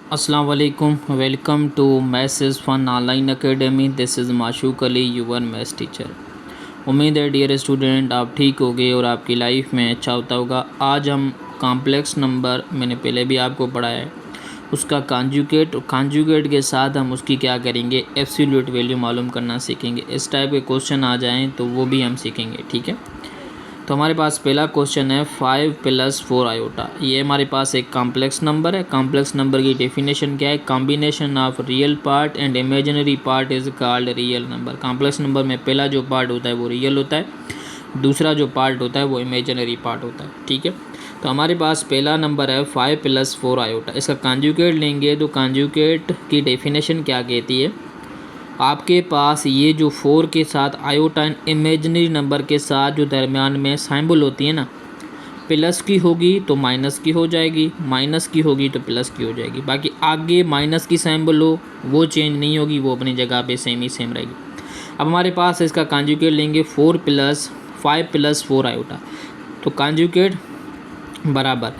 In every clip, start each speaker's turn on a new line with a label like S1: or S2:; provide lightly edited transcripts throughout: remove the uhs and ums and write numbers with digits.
S1: अस्सलाम वालेकुम, welcome to maths fun online academy. This is Mashooq Ali, your maths teacher. उम्मीद है डियर स्टूडेंट आप ठीक होगे और आपकी लाइफ में अच्छा होता होगा। आज हम कॉम्प्लेक्स नंबर, मैंने पहले भी आपको पढ़ाया है, उसका कॉन्जुगेट के साथ हम उसकी क्या करेंगे, एब्सोल्यूट वैल्यू मालूम करना सीखेंगे। इस टाइप के क्वेश्चन आ जाएँ तो वो भी हम सीखेंगे, ठीक है। तो हमारे पास पहला क्वेश्चन है 5 + 4 आयोटा। ये हमारे पास एक कॉम्प्लेक्स नंबर है। कॉम्प्लेक्स नंबर की डेफिनेशन क्या है? Combination of real part and imaginary part is called real number. Complex number में पहला जो पार्ट होता है वो रियल होता है, दूसरा जो पार्ट होता है वो इमेजिनरी पार्ट होता है, ठीक है। तो हमारे पास पहला नंबर है 5 + 4 आयोटा। इसका कॉन्जुगेट लेंगे तो कॉन्जुगेट की डेफिनेशन क्या कहती है? आपके पास ये जो 4 के साथ आयोटा इमेजिनरी नंबर के साथ जो दरमियान में सिंबल होती है ना, प्लस की होगी तो माइनस की हो जाएगी, माइनस की होगी तो प्लस की हो जाएगी। बाकी आगे माइनस की सिंबल हो वो चेंज नहीं होगी, वो अपनी जगह पे सेम ही सेम रहेगी। अब हमारे पास इसका कॉन्जुगेट लेंगे 5 + 4 आयोटा। तो कॉन्जुगेट बराबर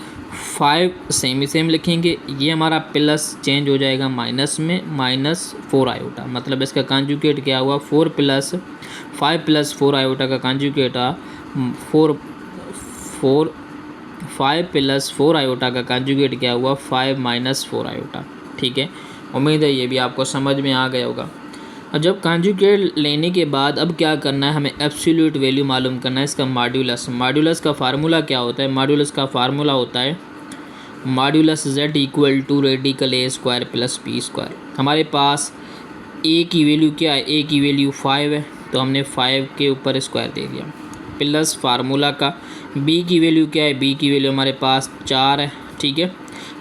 S1: 5 सेम ही सेम लिखेंगे, ये हमारा प्लस चेंज हो जाएगा माइनस में, -4 आयोटा। मतलब इसका कॉन्जुगेट क्या हुआ? 5 + 4 आयोटा का कॉन्जुगेट 5 + 4 आयोटा का कॉन्जुगेट क्या हुआ? 5 - 4 आयोटा, ठीक है। उम्मीद है ये भी आपको समझ में आ गया होगा। और जब कॉन्जुगेट लेने के बाद अब क्या करना है, हमें एब्सोल्यूट वैल्यू मालूम करना है, इसका मॉड्यूलस का फार्मूला क्या होता है? मॉड्यूलस का फार्मूला होता है modulus z = radical a² + b²। हमारे पास a की वैल्यू क्या है? a की वैल्यू 5 है, तो हमने 5 के ऊपर स्क्वायर दे दिया, प्लस फार्मूला का b की वैल्यू क्या है? b की वैल्यू हमारे पास 4 है, ठीक है।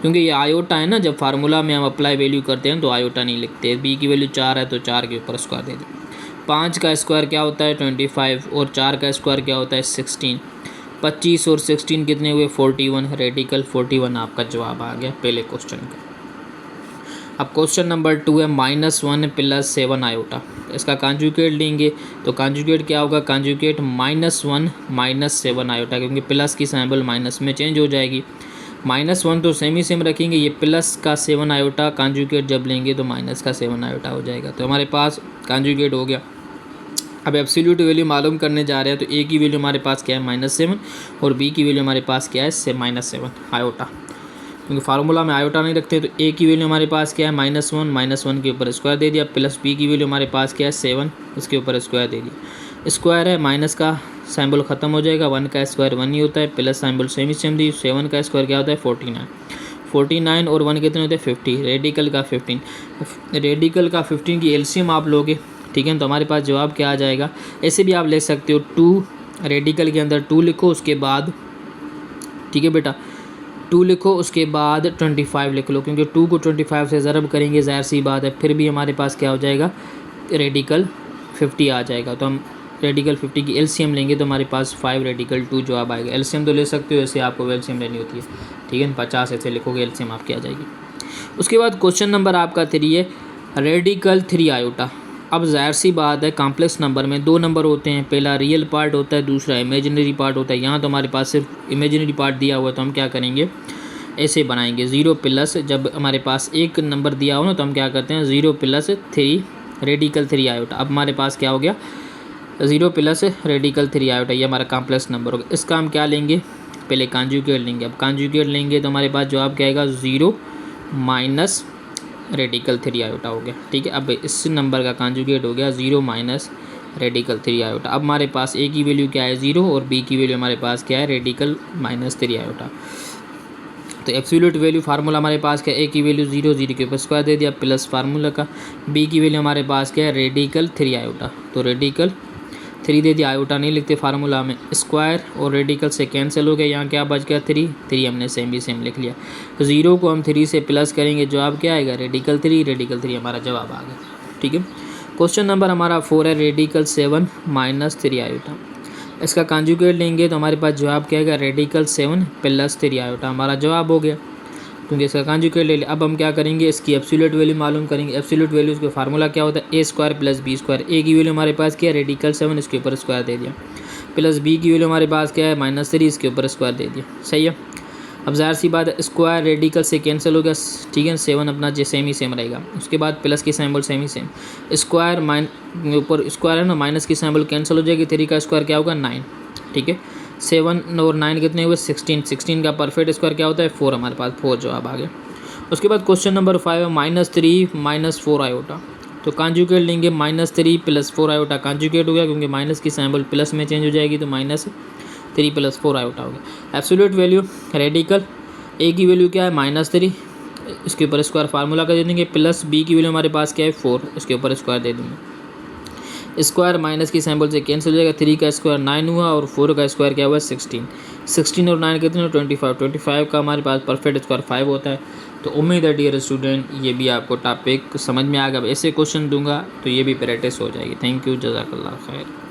S1: क्योंकि ये आयोटा है ना, जब फार्मूला में हम अप्लाई वैल्यू करते हैं तो आयोटा नहीं लिखते। b की वैल्यू 4 है तो 4 के ऊपर स्क्वायर दे दें। 5 का स्क्वायर क्या होता है? 25, और 4 का स्क्वायर क्या होता है? 16। 25 और 16 कितने हुए? 41। रेडिकल 41 आपका जवाब आ गया पहले क्वेश्चन का। अब क्वेश्चन नंबर 2 है -1 + 7 आयोटा। इसका कॉन्जुगेट लेंगे तो कॉन्जुगेट क्या होगा? कॉन्जुगेट -1 - 7 आयोटा, क्योंकि प्लस की सिंबल माइनस में चेंज हो जाएगी। -1 तो सेम ही सेम रखेंगे, ये प्लस का 7 आयोटा कॉन्जुगेट जब लेंगे तो माइनस का 7 आयोटा हो जाएगा। तो हमारे पास कॉन्जुगेट हो गया। अब एब्सोल्यूट वैल्यू मालूम करने जा रहे हैं, तो ए की वैल्यू हमारे पास क्या है? -7, और बी की वैल्यू हमारे पास क्या है? -7 आयोटा। क्योंकि फार्मूला में आयोटा नहीं रखते, तो ए की वैल्यू हमारे पास क्या है? -1 के ऊपर स्क्वायर दे दिया, प्लस बी की वैल्यू हमारे पास क्या है? 7, इसके ऊपर स्क्वायर दे दिया। स्क्वायर है, माइनस का सिंबल ख़त्म हो जाएगा, 1 का स्क्वायर 1 ही होता है, प्लस सिंबल सेम ही सेम दी, 7 का स्क्वायर क्या होता है? 49 और 1 कितने होते हैं? 50। रेडिकल का 15 की एलसीएम आप लोगे, ठीक है। तो हमारे पास जवाब क्या आ जाएगा? ऐसे भी आप ले सकते हो 2, रेडिकल के अंदर 2 लिखो, उसके बाद, ठीक है बेटा, 2 लिखो, उसके बाद 25 लिख लो, क्योंकि 2 को 25 से ज़रब करेंगे, ज़ाहिर सी बात है, फिर भी हमारे पास क्या हो जाएगा? रेडिकल 50 आ जाएगा। तो हम रेडिकल 50 की एलसीएम लेंगे तो हमारे पास 5 रेडिकल 2 जवाब आएगा। एलसीएम तो ले सकते हो, ऐसे आपको एलसीएम लेनी होती है, ठीक है। 50 ऐसे लिखोगे, एलसीएम आपकी आ जाएगी। उसके बाद क्वेश्चन नंबर आपका 3 है रेडिकल 3 आयोटा। अब ज़ाहिर सी बात है, कॉम्प्लेक्स नंबर में 2 नंबर होते हैं, पहला रियल पार्ट होता है, दूसरा इमेजिनरी पार्ट होता है। यहाँ तो हमारे पास सिर्फ इमेजिनरी पार्ट दिया हुआ है, तो हम क्या करेंगे? ऐसे बनाएंगे 0 जब हमारे पास एक नंबर दिया हो ना, तो हम क्या करते हैं? 0 + 3 रेडिकल 3 आयोटा। अब हमारे पास क्या हो गया? 0 + रेडिकल 3 आयोटा, ये हमारा कॉम्प्लेक्स नंबर होगा। इसका हम क्या लेंगे? पहले कॉन्जुगेट लेंगे। अब कॉन्जुगेट लेंगे तो हमारे पास जवाब क्या आएगा? 0 - रेडिकल 3 आयोटा हो गया, ठीक है। अब इस नंबर का कॉन्जुगेट हो गया 0 - रेडिकल 3 आयोटा। अब हमारे पास ए की वैल्यू क्या है? 0, और बी की वैल्यू हमारे पास क्या है? Radical -3 iota. तो एब्सोल्यूट वैल्यू फार्मूला हमारे पास क्या है? ए की वैल्यू 0 के ऊपर स्क्वायर दे दिया, प्लस फार्मूला का, बी की वैल्यू हमारे पास क्या है? Radical 3 iota. तो रेडिकल 3 दे दिया, आयोटा नहीं लिखते फार्मूला में, स्क्वायर और रेडिकल से कैंसिल हो गया, यहाँ क्या बच गया? 3 हमने सेम भी सेम लिख लिया। तो 0 को हम 3 से प्लस करेंगे, जवाब क्या आएगा? रेडिकल 3 हमारा जवाब आ गया, ठीक है। क्वेश्चन नंबर हमारा 4 है रेडिकल 7 - 3 आयोटा। इसका कॉन्जुगेट लेंगे तो हमारे पास जवाब क्या आएगा? रेडिकल 7 + 3 आयोटा हमारा जवाब हो गया, क्योंकि इसका कॉन्जुगेट ले लिया। अब हम क्या करेंगे? इसकी एब्सोल्यूट वैल्यू मालूम करेंगे। एब्सोल्यूट वैल्यू का फार्मूला क्या होता है? a² + b²। ए की वैल्यू हमारे पास क्या है? रेडिकल 7, इसके ऊपर स्क्वायर दे दिया, प्लस बी की वैल्यू हमारे पास क्या है? -3, इसके ऊपर स्क्वायर दे दिया, सही है। अब ज़ाहिर सी बात है स्क्वायर रेडिकल से कैंसिल हो गया, ठीक है, 7 अपना जो सेम ही सेम रहेगा। उसके बाद प्लस की सिंबल सेम ही सेम, स्क्वायर ऊपर स्क्वायर है ना, माइनस की सिंबल कैंसिल हो जाएगी, 3 का स्क्वायर क्या होगा 9, ठीक है। 7 और 9 कितने हुए 16, 16 का परफेक्ट स्क्वायर क्या होता है 4, हमारे पास 4 जवाब आ गए। उसके बाद क्वेश्चन नंबर 5 है -3 - 4 आयोटा। तो कॉन्जुगेट लेंगे, -3 + 4 आयोटा कॉन्जुगेट हो गया, क्योंकि माइनस की सिंबल प्लस में चेंज हो जाएगी, तो -3 + 4 आयोटा हो गया। एब्सोल्यूट वैल्यू रेडिकल ए की वैल्यू क्या है -3, इसके ऊपर स्क्वायर फार्मूला का दे देंगे, प्लस बी की वैल्यू हमारे पास क्या है 4, इसके ऊपर स्क्वायर दे देंगे। स्क्वायर माइनस की सिंबल से कैंसिल हो जाएगा, 3 का स्क्वायर 9 हुआ और 4 का स्क्वायर क्या हुआ 16, 16 और 9 कितने 25, 25 का हमारे पास परफेक्ट स्क्वायर 5 होता है। तो उम्मीद है डियर स्टूडेंट ये भी आपको टॉपिक समझ में आ गया। ऐसे क्वेश्चन दूंगा तो ये भी प्रैक्टिस हो जाएगी। थैंक यू, जज़ाकल्लाह खैर।